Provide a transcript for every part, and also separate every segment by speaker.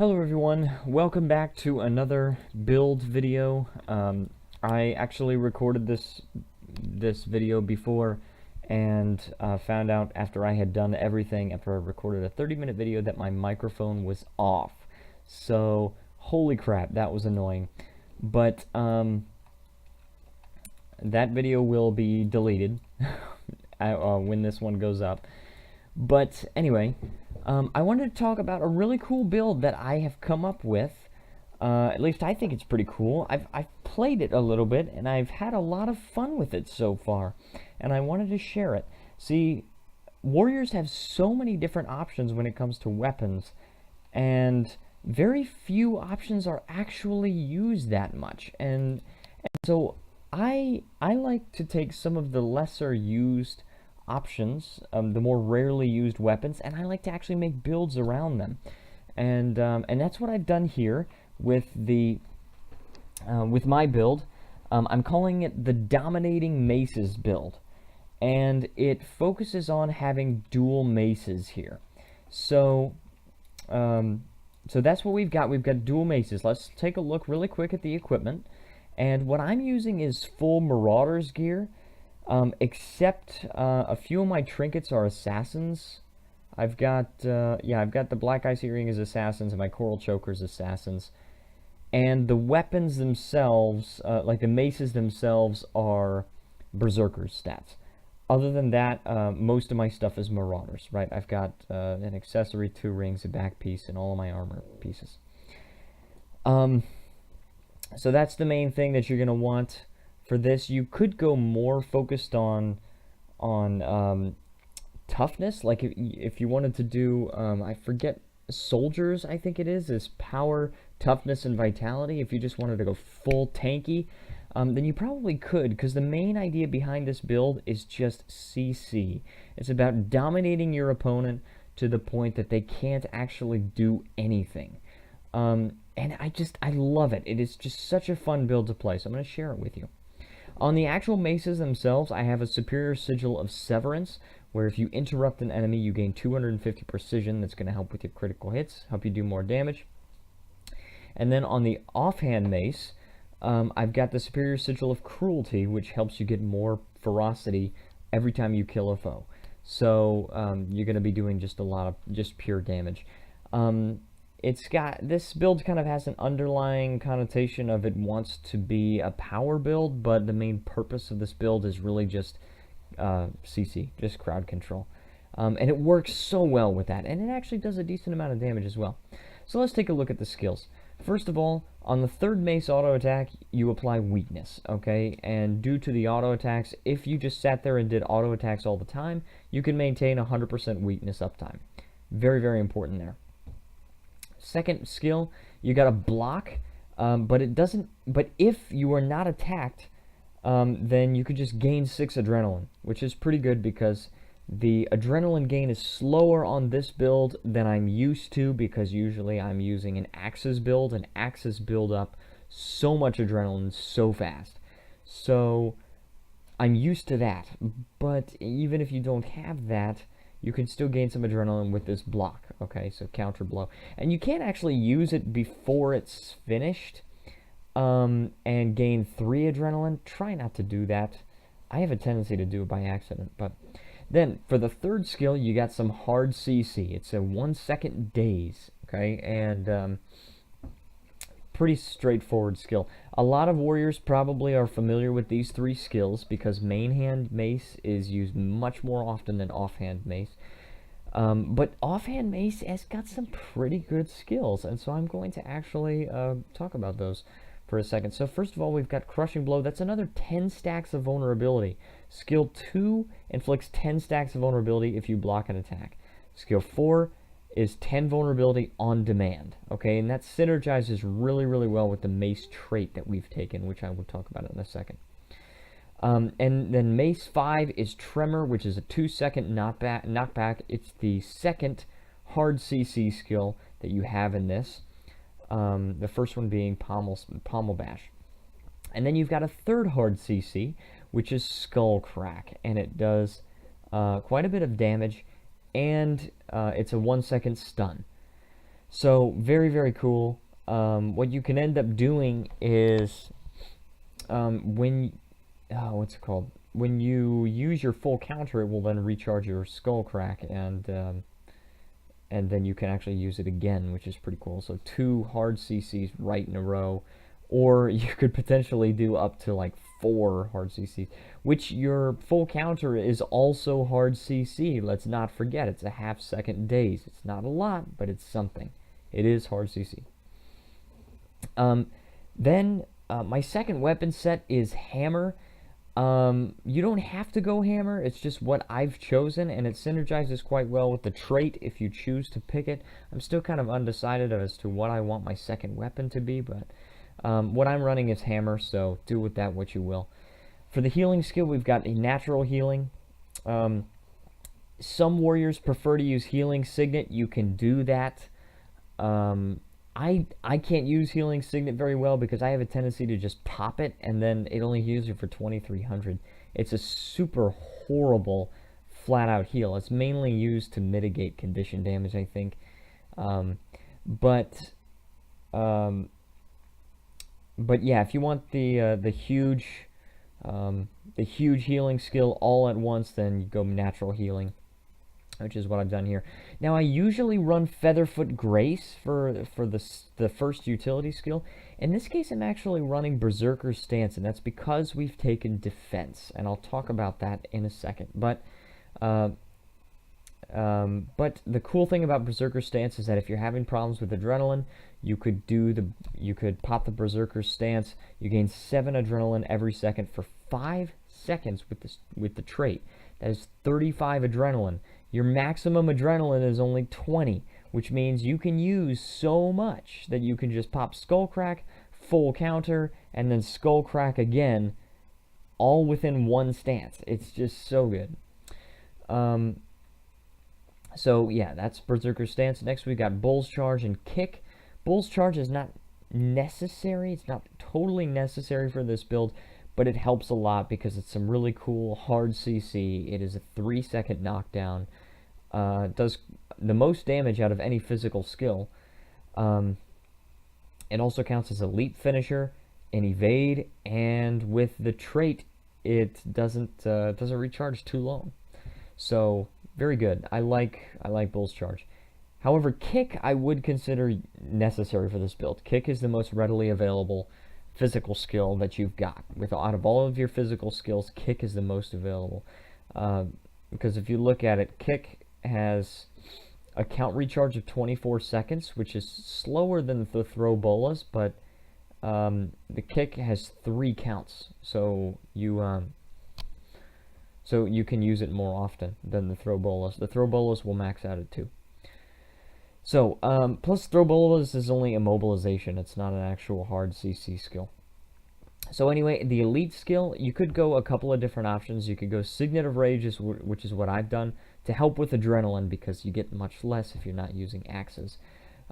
Speaker 1: Hello everyone, welcome back to another build video. I actually recorded this video before and found out after I had done everything, after I recorded a 30-minute video, that my microphone was off. So, holy crap, that was annoying. But that video will be deleted when this one goes up. But anyway, I wanted to talk about a really cool build that I have come up with. At least I think it's pretty cool. I've played it a little bit, and I've had a lot of fun with it so far, and I wanted to share it. See, warriors have so many different options when it comes to weapons, and very few options are actually used that much. And so I like to take some of the lesser used options, the more rarely used weapons, and I like to actually make builds around them, and that's what I've done here with my build. I'm calling it the Dominating Maces build, and it focuses on having dual maces here. So that's what we've got. We've got dual maces. Let's take a look really quick at the equipment, and what I'm using is full Marauders gear. Except a few of my trinkets are assassins. I've got the Black Ice Earring as assassins and my Coral Chokers assassins. And the weapons themselves, like the maces themselves, are Berserkers stats. Other than that, most of my stuff is Marauders, right? I've got an accessory, 2 rings, a back piece, and all of my armor pieces. So that's the main thing that you're going to want. For this, you could go more focused on toughness. Like if you wanted to do, I forget, soldiers, I think it is power, toughness, and vitality. If you just wanted to go full tanky, then you probably could, because the main idea behind this build is just CC. It's about dominating your opponent to the point that they can't actually do anything. And I love it. It is just such a fun build to play, so I'm going to share it with you. On the actual maces themselves, I have a superior sigil of Severance, where if you interrupt an enemy, you gain 250 precision. That's going to help with your critical hits, help you do more damage. And then on the offhand mace, I've got the superior sigil of Cruelty, which helps you get more ferocity every time you kill a foe. So you're going to be doing just a lot of just pure damage. This build kind of has an underlying connotation of it wants to be a power build, but the main purpose of this build is really just CC, just crowd control. And it works so well with that, and it actually does a decent amount of damage as well. So let's take a look at the skills. First of all, on the third mace auto attack, you apply weakness, okay? And due to the auto attacks, if you just sat there and did auto attacks all the time, you can maintain 100% weakness uptime. Very, very important there. Second skill, you got a block, but if you are not attacked, then you could just gain 6 adrenaline, which is pretty good because the adrenaline gain is slower on this build than I'm used to, because usually I'm using an Axes build, and Axes build up so much adrenaline so fast. So I'm used to that, but even if you don't have that, you can still gain some adrenaline with this block, okay? So counter blow. And you can't actually use it before it's finished and gain 3 adrenaline. Try not to do that. I have a tendency to do it by accident. But then for the third skill, you got some hard CC. It's a 1-second daze, okay? And pretty straightforward skill. A lot of warriors probably are familiar with these 3 skills because main hand mace is used much more often than offhand mace. But offhand mace has got some pretty good skills, and so I'm going to actually talk about those for a second. So first of all, we've got Crushing Blow. That's another 10 stacks of vulnerability. Skill 2 inflicts 10 stacks of vulnerability if you block an attack. Skill 4 is 10 vulnerability on demand, okay? And that synergizes really, really well with the mace trait that we've taken, which I will talk about in a second. And then Mace 5 is Tremor, which is a 2-second knockback. It's the second hard CC skill that you have in this. The first one being Pommel Bash. And then you've got a third hard CC, which is Skull Crack, and it does quite a bit of damage, and it's a 1-second stun. So very, very cool. What you can end up doing is when what's it called? When you use your full counter, it will then recharge your skull crack, and then you can actually use it again, which is pretty cool. So 2 hard CCs right in a row, or you could potentially do up to like 4 hard CCs, which your full counter is also hard CC. Let's not forget, it's a half-second daze. It's not a lot, but it's something. It is hard CC. Then my second weapon set is Hammer. You don't have to go Hammer, it's just what I've chosen, and it synergizes quite well with the trait if you choose to pick it. I'm still kind of undecided as to what I want my second weapon to be, but what I'm running is Hammer, so do with that what you will. For the healing skill, we've got a natural healing. Some warriors prefer to use Healing Signet. You can do that. I can't use Healing Signet very well because I have a tendency to just pop it, and then it only heals you for 2300. It's a super horrible flat-out heal. It's mainly used to mitigate condition damage, I think. But yeah, if you want the huge healing skill all at once, then you go natural healing, which is what I've done here. Now, I usually run Featherfoot Grace for the first utility skill. In this case, I'm actually running Berserker's Stance, and that's because we've taken defense, and I'll talk about that in a second. But the cool thing about Berserker's Stance is that if you're having problems with adrenaline, you could pop the Berserker's Stance. You gain 7 adrenaline every second for 5 seconds with the trait. That is 35 adrenaline. Your maximum adrenaline is only 20, which means you can use so much that you can just pop Skull Crack, full counter, and then Skull Crack again, all within 1 stance. It's just so good. So yeah, that's Berserker's Stance. Next we got Bull's Charge and Kick. Bull's Charge is not necessary. It's not totally necessary for this build, but it helps a lot because it's some really cool hard CC. It is a 3-second knockdown. Does the most damage out of any physical skill. It also counts as a leap finisher, an evade, and with the trait, it doesn't recharge too long. So very good. I like Bull's Charge. However, Kick I would consider necessary for this build. Kick is the most readily available physical skill that you've got. Out of all of your physical skills, Kick is the most available. Because if you look at it, Kick has a count recharge of 24 seconds, which is slower than the Throw Bolas, but the Kick has 3 counts, so you can use it more often than the Throw Bolas. The Throw Bolas will max out at 2. So, plus Throw Bolas is only immobilization. It's not an actual hard CC skill. So anyway, the elite skill, you could go a couple of different options. You could go Signet of Rage, which is what I've done, to help with adrenaline because you get much less if you're not using axes.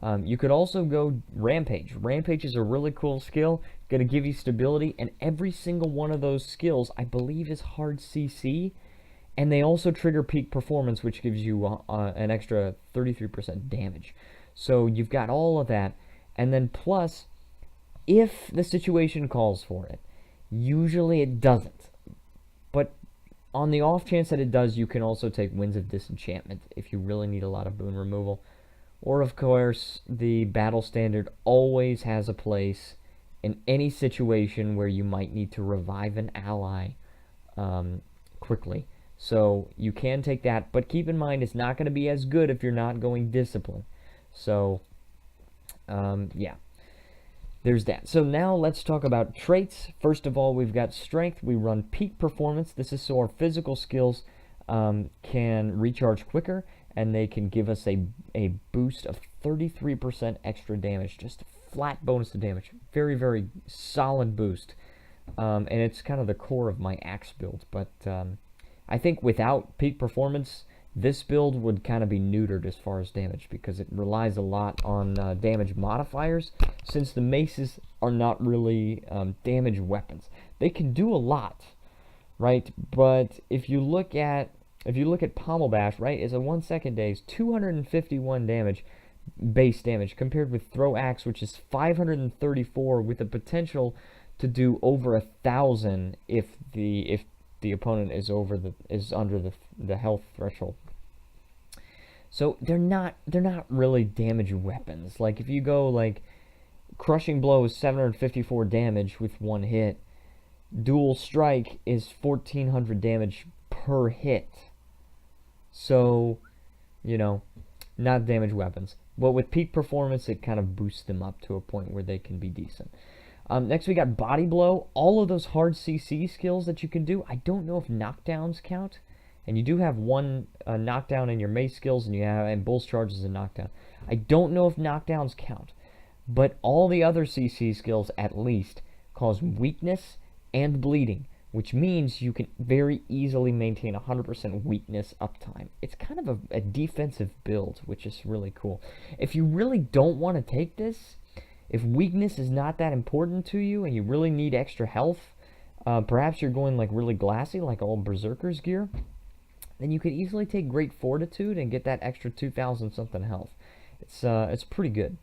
Speaker 1: You could also go Rampage. Rampage is a really cool skill, going to give you stability, and every single one of those skills, I believe, is hard CC, and they also trigger Peak Performance, which gives you an extra 33% damage. So you've got all of that, and then plus, if the situation calls for it, usually it doesn't, but on the off chance that it does, you can also take Winds of Disenchantment if you really need a lot of boon removal. Or, of course, the Battle Standard always has a place in any situation where you might need to revive an ally quickly. So you can take that, but keep in mind it's not going to be as good if you're not going Discipline. So, yeah. There's that. So now let's talk about traits. First of all, we've got Strength. We run Peak Performance. This is so our physical skills can recharge quicker, and they can give us a boost of 33% extra damage. Just a flat bonus to damage. Very, very solid boost. And it's kind of the core of my axe build. But I think without Peak Performance, this build would kind of be neutered as far as damage because it relies a lot on damage modifiers, since the maces are not really damage weapons. They can do a lot, right? But if you look at Pommel Bash, right, it's a 1 second daze, 251 damage, base damage, compared with Throw Axe, which is 534, with the potential to do over 1,000 if the opponent is under the health threshold. So they're not really damage weapons. Like if you go like Crushing Blow is 754 damage with one hit. Dual Strike is 1,400 damage per hit. So, you know, not damage weapons. But with peak performance, it kind of boosts them up to a point where they can be decent. Next, we got Body Blow. All of those hard CC skills that you can do. I don't know if knockdowns count. And you do have one knockdown in your mace skills, and Bull's Charge is a knockdown. I don't know if knockdowns count. But all the other CC skills, at least, cause weakness and bleeding, which means you can very easily maintain 100% weakness uptime. It's kind of a defensive build, which is really cool. If you really don't want to take this, if weakness is not that important to you and you really need extra health, perhaps you're going like really glassy, like all Berserker's gear, then you could easily take Great Fortitude and get that extra 2,000 something health. It's pretty good.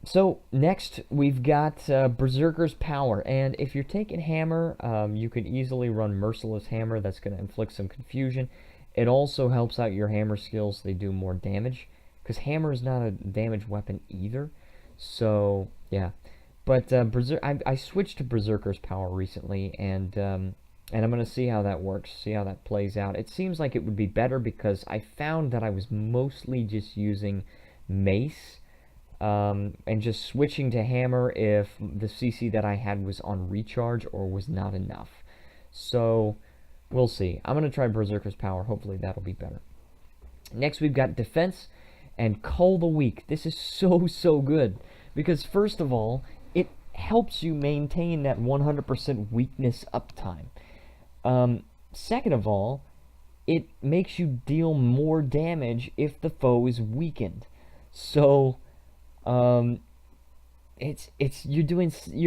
Speaker 1: So next we've got Berserker's Power, and if you're taking Hammer, you could easily run Merciless Hammer. That's going to inflict some confusion. It also helps out your Hammer skills. They do more damage, because Hammer is not a damage weapon either. So yeah, but I switched to Berserker's Power recently, and I'm going to see how that works, see how that plays out. It seems like it would be better because I found that I was mostly just using Mace, and just switching to Hammer if the CC that I had was on recharge or was not enough. So we'll see. I'm going to try Berserker's Power. Hopefully that'll be better. Next we've got Defense and Cull the Weak. This is so good because first of all, it helps you maintain that 100% weakness uptime. Second of all, it makes you deal more damage if the foe is weakened. So you're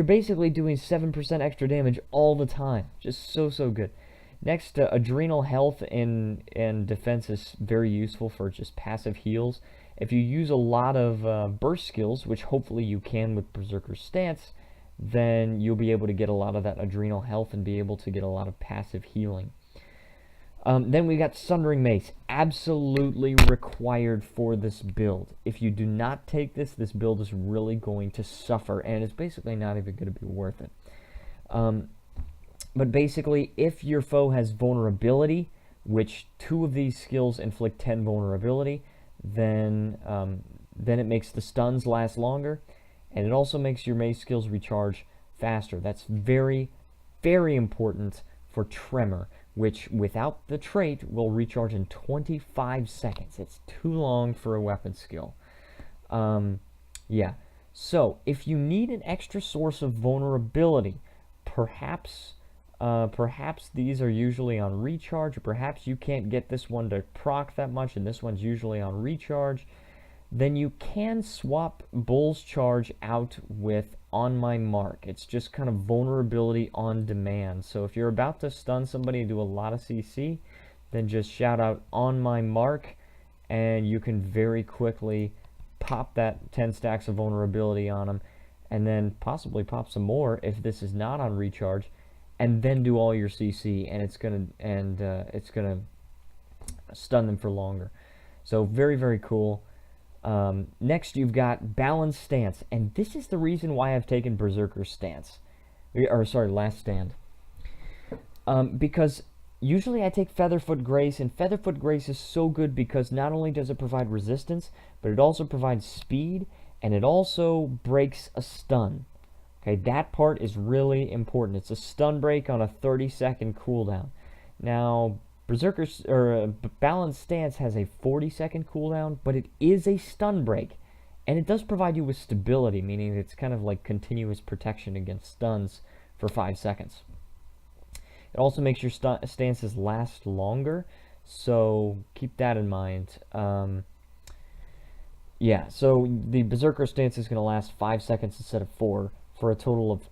Speaker 1: basically doing 7% extra damage all the time. Just so good. Next, Adrenal Health and Defense is very useful for just passive heals. If you use a lot of burst skills, which hopefully you can with Berserker's Stance, then you'll be able to get a lot of that Adrenal Health and be able to get a lot of passive healing. Then we got Sundering Mace, absolutely required for this build. If you do not take this, this build is really going to suffer, and it's basically not even going to be worth it. But basically, if your foe has vulnerability, which 2 of these skills inflict 10 vulnerability, then it makes the stuns last longer, and it also makes your mace skills recharge faster. That's very, very important for Tremor, which without the trait will recharge in 25 seconds. It's too long for a weapon skill. Yeah, so if you need an extra source of vulnerability, perhaps these are usually on recharge, or perhaps you can't get this one to proc that much and this one's usually on recharge, then you can swap Bull's Charge out with On My Mark. It's just kind of vulnerability on demand. So if you're about to stun somebody and do a lot of CC, then just shout out On My Mark, and you can very quickly pop that 10 stacks of vulnerability on them, and then possibly pop some more if this is not on recharge, and then do all your CC, and it's gonna stun them for longer. So very, very cool. Next, you've got Balanced Stance, and this is the reason why I've taken Berserker's Stance, or sorry, Last Stand, because usually I take Featherfoot Grace, and Featherfoot Grace is so good because not only does it provide resistance, but it also provides speed, and it also breaks a stun. Okay, that part is really important. It's a stun break on a 30-second cooldown. Now, Balanced Stance has a 40-second cooldown, but it is a stun break, and it does provide you with stability, meaning it's kind of like continuous protection against stuns for 5 seconds. It also makes your stances last longer, so keep that in mind. Yeah, so the Berserker Stance is going to last 5 seconds instead of 4, for a total of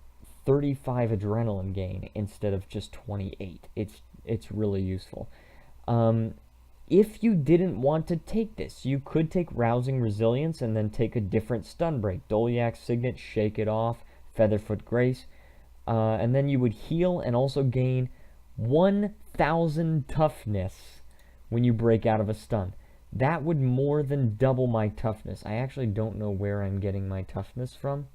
Speaker 1: 35 adrenaline gain instead of just 28. It's really useful. if you didn't want to take this, you could take Rousing Resilience and then take a different stun break. Dolyak Signet, Shake It Off, Featherfoot Grace. And then you would heal and also gain 1,000 toughness when you break out of a stun. That would more than double my toughness. I actually don't know where I'm getting my toughness from.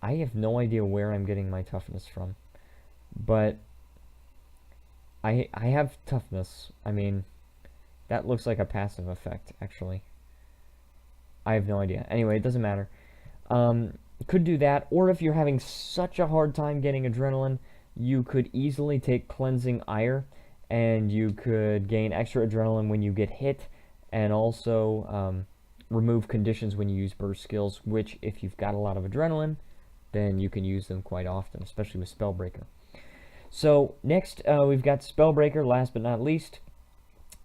Speaker 1: I have no idea where I'm getting my toughness from. But I have toughness. I mean, that looks like a passive effect, actually. I have no idea. Anyway, it doesn't matter. Could do that, or if you're having such a hard time getting adrenaline, you could easily take Cleansing Ire, and you could gain extra adrenaline when you get hit, and also remove conditions when you use burst skills, which, if you've got a lot of adrenaline, then you can use them quite often, especially with Spellbreaker. So, next, we've got Spellbreaker, last but not least.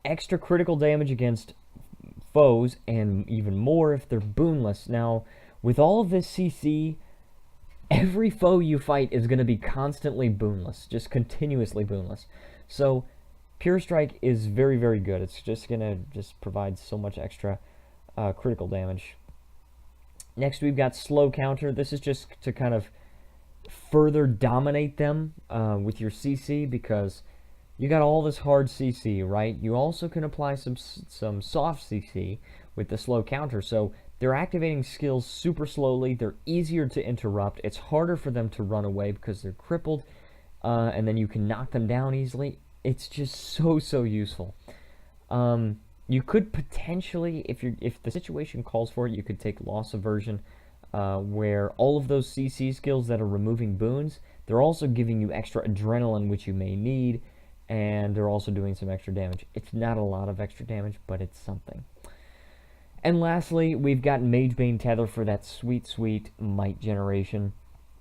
Speaker 1: Extra critical damage against foes, and even more if they're boonless. Now, with all of this CC, every foe you fight is going to be constantly boonless, just continuously boonless. So, Pure Strike is very, very good. It's just going to just provide so much extra critical damage. Next, we've got Slow Counter. This is just to kind of further dominate them with your CC, because you got all this hard CC, right? You also can apply some soft CC with the Slow Counter, so they're activating skills super slowly. They're easier to interrupt. It's harder for them to run away because they're crippled, and then you can knock them down easily. It's just so useful. You could potentially, if the situation calls for it, you could take Loss Aversion, where all of those CC skills that are removing boons, they're also giving you extra adrenaline, which you may need, and they're also doing some extra damage. It's not a lot of extra damage, but it's something. And lastly, we've got Magebane Tether for that sweet might generation.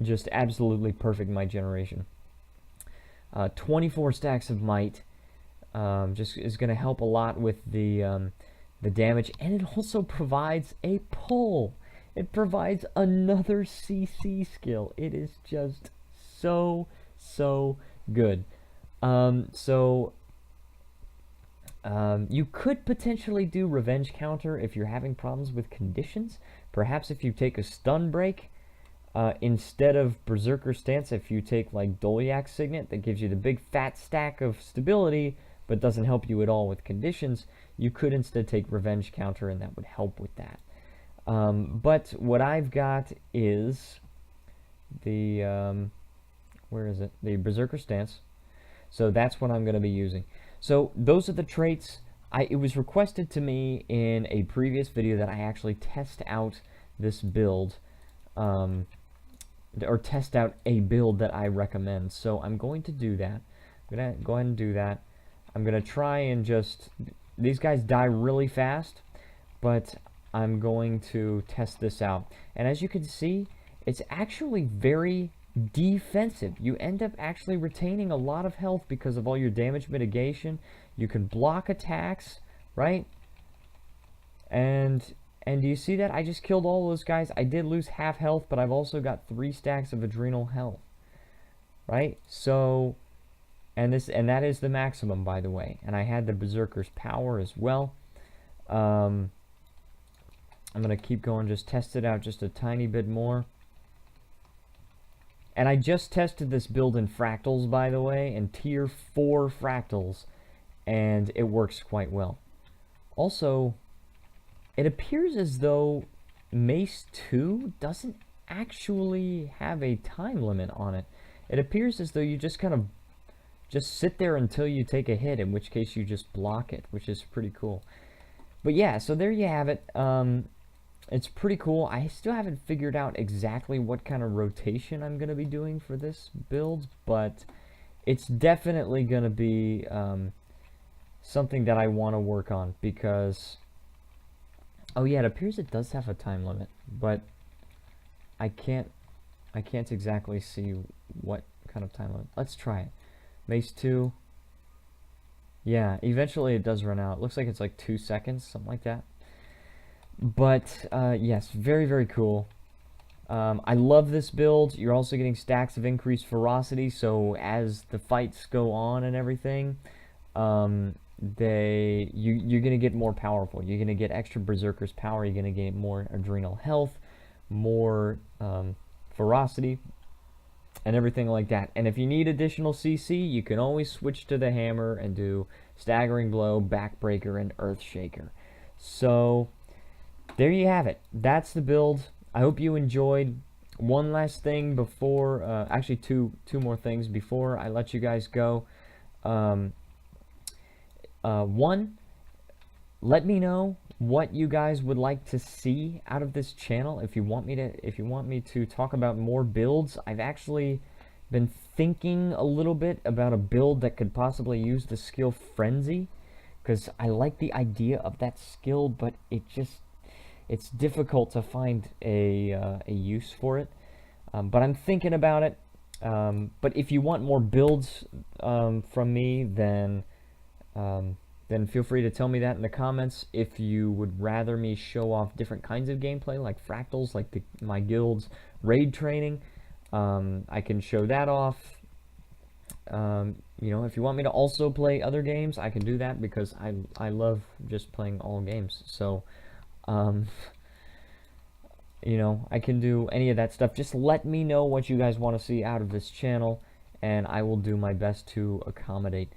Speaker 1: Just absolutely perfect might generation. 24 stacks of might just is going to help a lot with the damage, and it also provides a pull. It provides another CC skill. It is just so good. You could potentially do Revenge Counter if you're having problems with conditions. Perhaps if you take a stun break, instead of Berserker Stance, if you take like Dolyak Signet, that gives you the big fat stack of stability, but doesn't help you at all with conditions, you could instead take Revenge Counter, and that would help with that. But what I've got is the, where is it? The Berserker Stance. So that's what I'm going to be using. So those are the traits. It was requested to me in a previous video that I actually test out this build, or test out a build that I recommend. So I'm going to do that. I'm going to go ahead and do that. I'm going to try and just, these guys die really fast, but I'm going to test this out. And as you can see, it's actually very defensive. You end up actually retaining a lot of health because of all your damage mitigation. You can block attacks, right? And do you see that? I just killed all those guys. I did lose half health, but I've also got 3 stacks of adrenal health, right? So, and that is the maximum, by the way. And I had the Berserker's power as well. I'm gonna keep going, just test it out just a tiny bit more. And I just tested this build in fractals, by the way, in tier 4 fractals, and it works quite well. Also, it appears as though Mace 2 doesn't actually have a time limit on it. It appears as though you just kind of just sit there until you take a hit, in which case you just block it, which is pretty cool. But yeah, so there you have it. It's pretty cool. I still haven't figured out exactly what kind of rotation I'm going to be doing for this build, but it's definitely going to be something that I want to work on, because, oh yeah, it appears it does have a time limit, but I can't exactly see what kind of time limit. Let's try it. Mace 2. Yeah, eventually it does run out. Looks like it's like 2 seconds, something like that. But yes, very cool. I love this build. You're also getting stacks of increased ferocity, so as the fights go on and everything, you're gonna get more powerful. You're gonna get extra berserker's power. You're gonna get more adrenal health, more ferocity, and everything like that. And if you need additional CC, you can always switch to the hammer and do staggering blow, backbreaker, and earthshaker. So there you have it. That's the build. I hope you enjoyed. One last thing before, actually two more things before I let you guys go. One, let me know what you guys would like to see out of this channel. If you want me to talk about more builds, I've actually been thinking a little bit about a build that could possibly use the skill Frenzy, because I like the idea of that skill, but it's difficult to find a use for it. But I'm thinking about it. But if you want more builds from me, then feel free to tell me that in the comments. If you would rather me show off different kinds of gameplay, like fractals, like my guild's raid training, I can show that off. You know, if you want me to also play other games, I can do that, because I love just playing all games. So, you know, I can do any of that stuff. Just let me know what you guys want to see out of this channel, and I will do my best to accommodate.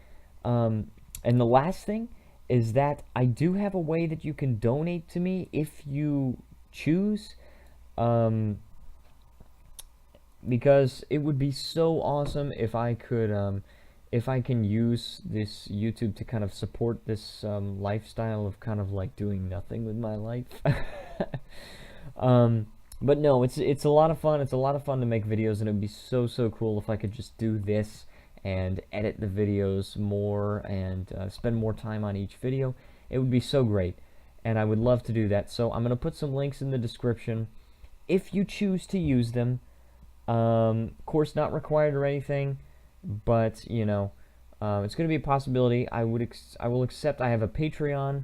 Speaker 1: And the last thing is that I do have a way that you can donate to me if you choose, because it would be so awesome if I could, if I can use this YouTube to kind of support this lifestyle of kind of like doing nothing with my life. But no, it's a lot of fun. It's a lot of fun to make videos, and it would be so cool if I could just do this and edit the videos more and spend more time on each video. It would be so great, and I would love to do that. So I'm going to put some links in the description if you choose to use them. Of course, not required or anything, but you know, it's going to be a possibility. I will accept. I have a Patreon.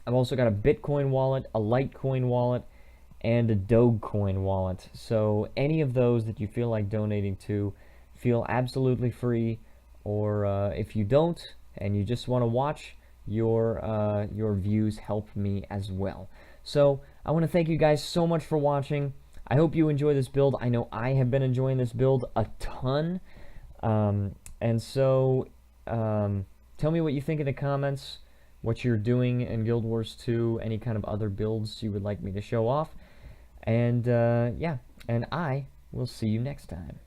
Speaker 1: I've also got a Bitcoin wallet, a Litecoin wallet, and a Dogecoin wallet. So any of those that you feel like donating to, feel absolutely free. Or if you don't and you just want to watch, your views help me as well. So I want to thank you guys so much for watching. I hope you enjoy this build. I know I have been enjoying this build a ton. And so tell me what you think in the comments, what you're doing in Guild Wars 2, any kind of other builds you would like me to show off. And yeah, and I will see you next time.